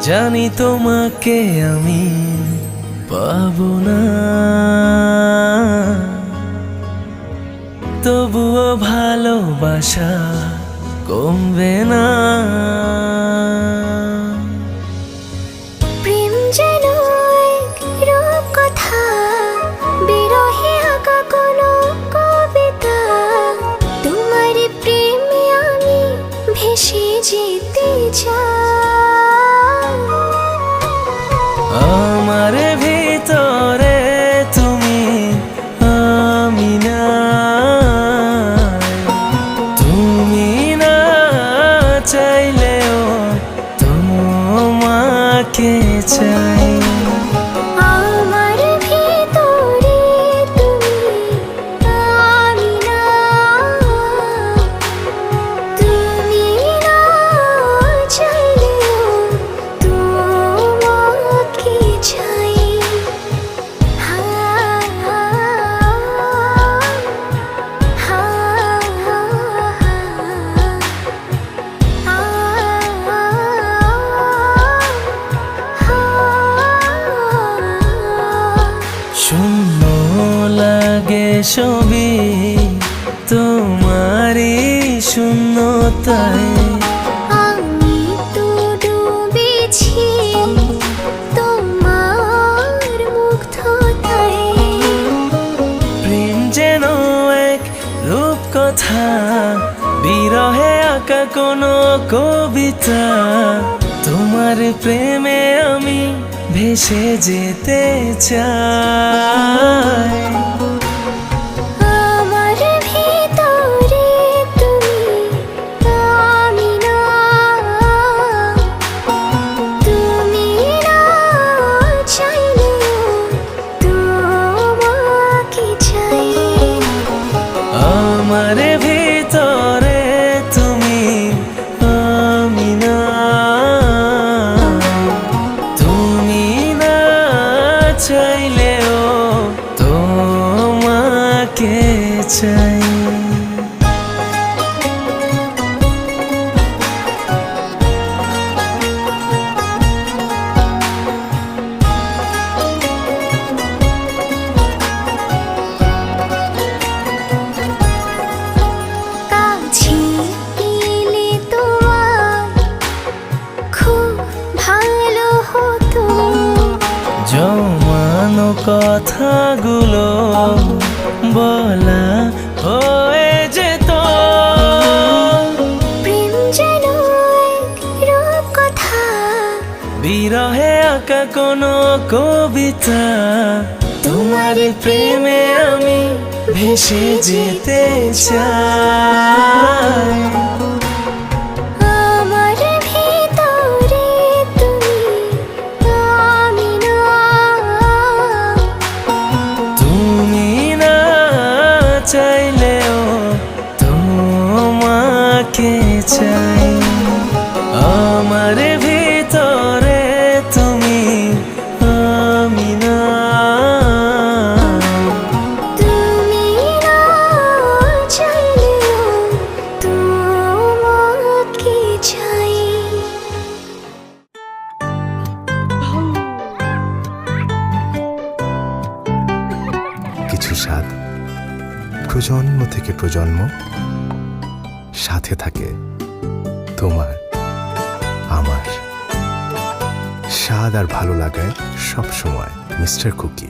জানি তোমাকে আমি পাবো না, তবুও ভালোবাসা কমবে না। প্রেম যেন এক রূপকথা, বিরহে আঁকা কোনো কবিতা। তোমার প্রেমে আমি ভেসে যেতে চাই। আমার ভিতরে তুমি, আমি না, তুমি না চাইলেও তোমাকে চাই। আমার ভিতরে তুমি, আমি না, তুমি না চাইলেও তোমাকে চাই। হা হা হা শূন্য লাগে ছবি তোমারই শূন্যতায়। আমি তো ডুবেছি তোমার মুগ্ধতায়। প্রেম যেন এক রূপকথা, বিরহে আঁকা কোনো কবিতা। তোমার প্রেমে আমি ভেসে যেতে চাই। আমার ভিতরে তুমি, আমি না, তুমি না চাইলেও তোমাকে চাই। আমার ভিতরে তুমি, আমি না, তুমি না চাইলেও তোমাকে চাই। কাছে এলে তোমার খুব ভালো হতো। জমানো কথাগুলো বলা হয়ে যেত। প্রেম যেন এক রূপকথা, বিরহে আঁকা কোনো কবিতা। তোমার প্রেমে আমি ভেসে যেতে চাই। আমার ভিতরে তুমি, আমি না, তুমি না চাইলেও তোমাকে চাই। আমার ভিতরে তুমি, আমি না, তুমি না চাইলেও তোমাকে চাই। কিছু স্বাদ প্রজন্ম থেকে প্রজন্ম সাথে থাকে। তোমার আমার স্বাদ আর ভালো লাগায় সব সময় মিস্টার কুকি।